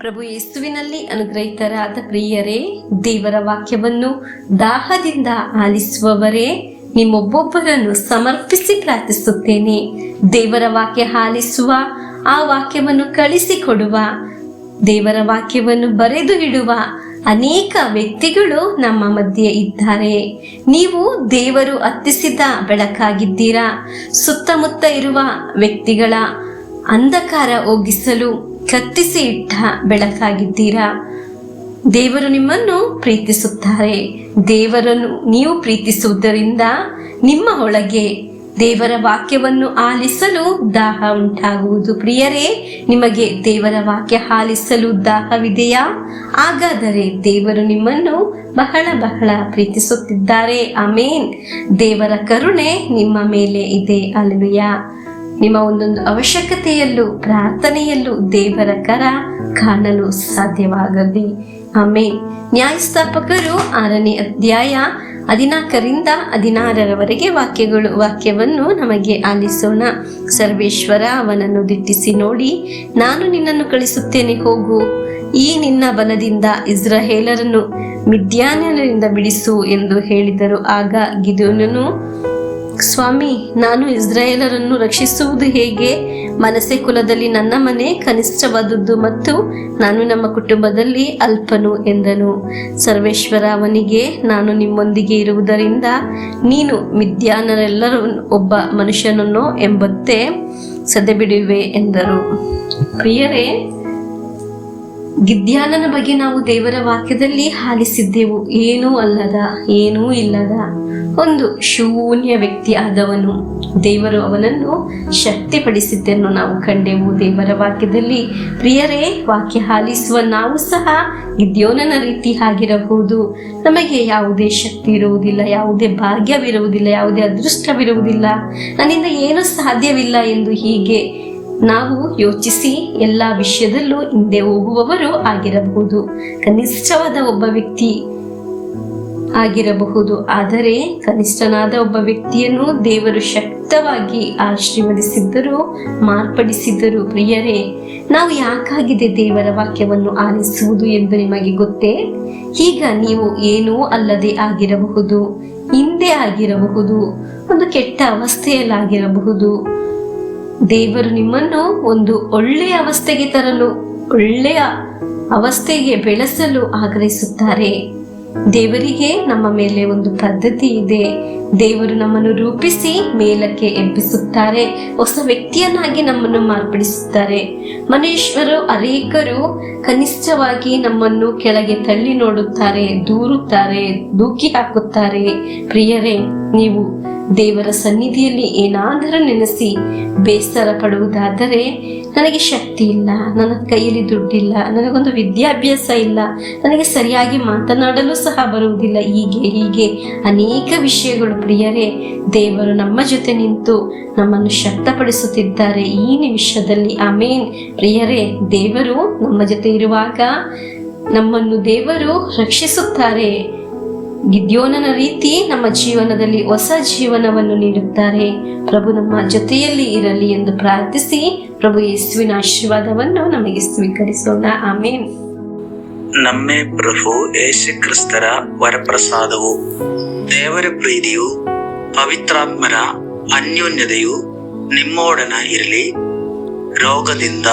ಪ್ರಭು ಯೇಸುವಿನಲ್ಲಿ ಅನುಗ್ರಹಿತರಾದ ಪ್ರಿಯರೇ, ದೇವರ ವಾಕ್ಯವನ್ನು ದಾಹದಿಂದ ಆಲಿಸುವವರೇ, ನಿಮ್ಮೊಬ್ಬೊಬ್ಬರನ್ನು ಸಮರ್ಪಿಸಿ ಪ್ರಾರ್ಥಿಸುತ್ತೇನೆ. ದೇವರ ವಾಕ್ಯ ಆಲಿಸುವ, ಆ ವಾಕ್ಯವನ್ನು ಕಳಿಸಿಕೊಡುವ, ದೇವರ ವಾಕ್ಯವನ್ನು ಬರೆದು ಇಡುವ ಅನೇಕ ವ್ಯಕ್ತಿಗಳು ನಮ್ಮ ಮಧ್ಯೆ ಇದ್ದಾರೆ. ನೀವು ದೇವರು ಹತ್ತಿಸಿದ ಬೆಳಕಾಗಿದ್ದೀರಾ. ಸುತ್ತಮುತ್ತ ಇರುವ ವ್ಯಕ್ತಿಗಳ ಅಂಧಕಾರ ಹೋಗಿಸಲು ಕತ್ತಿಸಿ ಇಟ್ಟ ಬೆಳಕಾಗಿದ್ದೀರಾ. ದೇವರು ನಿಮ್ಮನ್ನು ಪ್ರೀತಿಸುತ್ತಾರೆ. ದೇವರನ್ನು ನೀವು ಪ್ರೀತಿಸುವುದರಿಂದ ನಿಮ್ಮ ಒಳಗೆ ದೇವರ ವಾಕ್ಯವನ್ನು ಆಲಿಸಲು ದಾಹ ಉಂಟಾಗುವುದು. ಪ್ರಿಯರೇ, ನಿಮಗೆ ದೇವರ ವಾಕ್ಯ ಆಲಿಸಲು ದಾಹವಿದೆಯಾ? ಹಾಗಾದರೆ ದೇವರು ನಿಮ್ಮನ್ನು ಬಹಳ ಬಹಳ ಪ್ರೀತಿಸುತ್ತಿದ್ದಾರೆ. ಆಮೇನ್. ದೇವರ ಕರುಣೆ ನಿಮ್ಮ ಮೇಲೆ ಇದೆ. ಹಲ್ಲೆಲೂಯಾ. ನಿಮ್ಮ ಒಂದೊಂದು ಅವಶ್ಯಕತೆಯಲ್ಲೂ ಪ್ರಾರ್ಥನೆಯಲ್ಲೂ ದೇವರ ಕರ ಕಾಣಲು ಸಾಧ್ಯವಾಗಲಿ. ಆಮೇನ್. ನ್ಯಾಯಸ್ಥಾಪಕರು 6ನೇ ಅಧ್ಯಾಯ 14ರಿಂದ 16ರವರೆಗೆ ವಾಕ್ಯವನ್ನು ನಮಗೆ ಆಲಿಸೋಣ. ಸರ್ವೇಶ್ವರ ಅವನನ್ನು ದಿಟ್ಟಿಸಿ ನೋಡಿ, ನಾನು ನಿನ್ನನ್ನು ಕಳಿಸುತ್ತೇನೆ, ಹೋಗು, ಈ ನಿನ್ನ ಬಲದಿಂದ ಇಸ್ರಾಯೇಲರನ್ನು ಮಿದ್ಯಾನ್ಯರಿಂದ ಬಿಡಿಸು ಎಂದು ಹೇಳಿದರು. ಆಗ ಗಿದ್ಯೋನನು, ಸ್ವಾಮಿ, ನಾನು ಇಸ್ರಾಯೇಲರನ್ನು ರಕ್ಷಿಸುವುದು ಹೇಗೆ? ಮನಸ್ಸೆ ಕುಲದಲ್ಲಿ ನನ್ನ ಮನೆ ಕನಿಷ್ಠವಾದದ್ದು ಮತ್ತು ನಾನು ನಮ್ಮ ಕುಟುಂಬದಲ್ಲಿ ಅಲ್ಪನು ಎಂದನು. ಸರ್ವೇಶ್ವರ ಅವನಿಗೆ, ನಾನು ನಿಮ್ಮೊಂದಿಗೆ ಇರುವುದರಿಂದ ನೀನು ಮಿದ್ಯಾನರೆಲ್ಲರೂ ಒಬ್ಬ ಮನುಷ್ಯನನ್ನು ಎಂಬಂತೆ ಸದೆಬಿಡುವೆ ಎಂದರು. ಪ್ರಿಯರೇ, ಗಿದ್ಯಾನನ ಬಗ್ಗೆ ನಾವು ದೇವರ ವಾಕ್ಯದಲ್ಲಿ ಆಲಿಸಿದ್ದೆವು. ಏನೂ ಅಲ್ಲದ, ಏನೂ ಇಲ್ಲದ ಒಂದು ಶೂನ್ಯ ವ್ಯಕ್ತಿ ಆದವನು ದೇವರು ಅವನನ್ನು ಶಕ್ತಿಪಡಿಸಿದ್ದನ್ನು ನಾವು ಕಂಡೆವು ದೇವರ ವಾಕ್ಯದಲ್ಲಿ. ಪ್ರಿಯರೇ, ವಾಕ್ಯ ಆಲಿಸುವ ನಾವು ಸಹ ಗಿದ್ಯೋನನ ರೀತಿ ಆಗಿರಬಹುದು. ನಮಗೆ ಯಾವುದೇ ಶಕ್ತಿ ಇರುವುದಿಲ್ಲ, ಯಾವುದೇ ಭಾಗ್ಯವಿರುವುದಿಲ್ಲ, ಯಾವುದೇ ಅದೃಷ್ಟವಿರುವುದಿಲ್ಲ, ನನ್ನಿಂದ ಏನೂ ಸಾಧ್ಯವಿಲ್ಲ ಎಂದು ಹೀಗೆ ನಾವು ಯೋಚಿಸಿ ಎಲ್ಲ ವಿಷಯದಲ್ಲೂ ಹಿಂದೆ ಹೋಗುವವರು ಆಗಿರಬಹುದು. ಕನಿಷ್ಠವಾದ ಒಬ್ಬ ವ್ಯಕ್ತಿ ಆಗಿರಬಹುದು. ಆದರೆ ಕನಿಷ್ಠನಾದ ಒಬ್ಬ ವ್ಯಕ್ತಿಯನ್ನು ದೇವರು ಶಕ್ತವಾಗಿ ಆಶೀರ್ವದಿಸಿದ್ದರು, ಮಾರ್ಪಡಿಸಿದ್ದರು. ಪ್ರಿಯರೇ, ನಾವು ಯಾಕಾಗಿದೆ ದೇವರ ವಾಕ್ಯವನ್ನು ಆಲಿಸುವುದು ಎಂದು ನಿಮಗೆ ಗೊತ್ತೇ? ಈಗ ನೀವು ಏನೂ ಅಲ್ಲದೆ ಆಗಿರಬಹುದು, ಹಿಂದೆ ಆಗಿರಬಹುದು, ಒಂದು ಕೆಟ್ಟ ಅವಸ್ಥೆಯಲ್ಲಾಗಿರಬಹುದು. ದೇವರು ನಿಮ್ಮನ್ನು ಒಂದು ಒಳ್ಳೆಯ ಅವಸ್ಥೆಗೆ ತರಲು, ಒಳ್ಳೆಯ ಅವಸ್ಥೆಗೆ ಬೆಳೆಸಲು ಆಗ್ರಹಿಸುತ್ತಾರೆ. ದೇವರಿಗೆ ನಮ್ಮ ಮೇಲೆ ಒಂದು ಪದ್ಧತಿ ಇದೆ. ದೇವರು ನಮ್ಮನ್ನು ರೂಪಿಸಿ ಮೇಲಕ್ಕೆ ಎಬ್ಬಿಸುತ್ತಾರೆ, ಹೊಸ ವ್ಯಕ್ತಿಯನ್ನಾಗಿ ನಮ್ಮನ್ನು ಮಾರ್ಪಡಿಸುತ್ತಾರೆ. ಮನುಷ್ಯರು ಅನೇಕರು ಕನಿಷ್ಠವಾಗಿ ನಮ್ಮನ್ನು ಕೆಳಗೆ ತಳ್ಳಿ ನೋಡುತ್ತಾರೆ, ದೂರುತ್ತಾರೆ, ದೂಕಿ ಹಾಕುತ್ತಾರೆ. ಪ್ರಿಯರೇ, ನೀವು ದೇವರ ಸನ್ನಿಧಿಯಲ್ಲಿ ಏನಾದರೂ ನೆನೆಸಿ ಬೇಸರ ಪಡುವುದಾದರೆ, ನನಗೆ ಶಕ್ತಿ ಇಲ್ಲ, ನನ್ನ ಕೈಯಲ್ಲಿ ದುಡ್ಡಿಲ್ಲ, ನನಗೊಂದು ವಿದ್ಯಾಭ್ಯಾಸ ಇಲ್ಲ, ನನಗೆ ಸರಿಯಾಗಿ ಮಾತನಾಡಲು ಸಹ ಬರುವುದಿಲ್ಲ, ಹೀಗೆ ಅನೇಕ ವಿಷಯಗಳು. ಪ್ರಿಯರೇ, ದೇವರು ನಮ್ಮ ಜೊತೆ ನಿಂತು ನಮ್ಮನ್ನು ಶಕ್ತಪಡಿಸುತ್ತಿದ್ದಾರೆ ಈ ನಿಮಿಷದಲ್ಲಿ. ಆಮೇನ್. ಪ್ರಿಯರೇ, ದೇವರು ನಮ್ಮ ಜೊತೆ ಇರುವಾಗ ನಮ್ಮನ್ನು ದೇವರು ರಕ್ಷಿಸುತ್ತಾರೆ. ಗಿದ್ಯೋನನ ರೀತಿ ನಮ್ಮ ಜೀವನದಲ್ಲಿ ಹೊಸ ಜೀವನವನ್ನು ನೀಡುತ್ತಾರೆ. ಪ್ರಭು ನಮ್ಮ ಜೊತೆಯಲ್ಲಿ ಇರಲಿ ಎಂದು ಪ್ರಾರ್ಥಿಸಿ ಪ್ರಭು ಯೇಸುವಿನ ಆಶೀರ್ವಾದವನ್ನು ನಮಗೆ ಸ್ವೀಕರಿಸೋಣ. ಆಮೇನ್. ನಮ್ಮೇ ಪ್ರಭು ಯೇಸು ಕ್ರಿಸ್ತರ ವರಪ್ರಸಾದವು, ದೇವರ ಪ್ರೀತಿಯು, ಪವಿತ್ರಾತ್ಮರ ಅನ್ಯೋನ್ಯತೆಯು ನಿಮ್ಮೊಡನ ಇರಲಿ. ರೋಗದಿಂದ,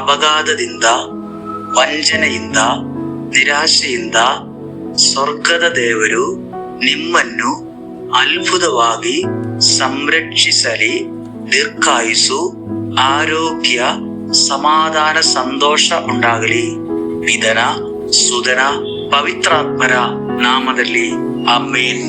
ಅಪಘಾತದಿಂದ, ವಂಚನೆಯಿಂದ, ನಿರಾಶೆಯಿಂದ ಸ್ವರ್ಗದ ದೇವರು ನಿಮ್ಮನ್ನು ಅದ್ಭುತವಾಗಿ ಸಂರಕ್ಷಿಸಲಿ. ದೀರ್ಘಾಯುಸ್ಸು, ಆರೋಗ್ಯ, ಸಮಾಧಾನ, ಸಂತೋಷ ಉಂಟಾಗಲಿ. ಪಿತನ, ಸುತನ, ಪವಿತ್ರಾತ್ಮರ ನಾಮದಲ್ಲಿ ಆಮೆನ್.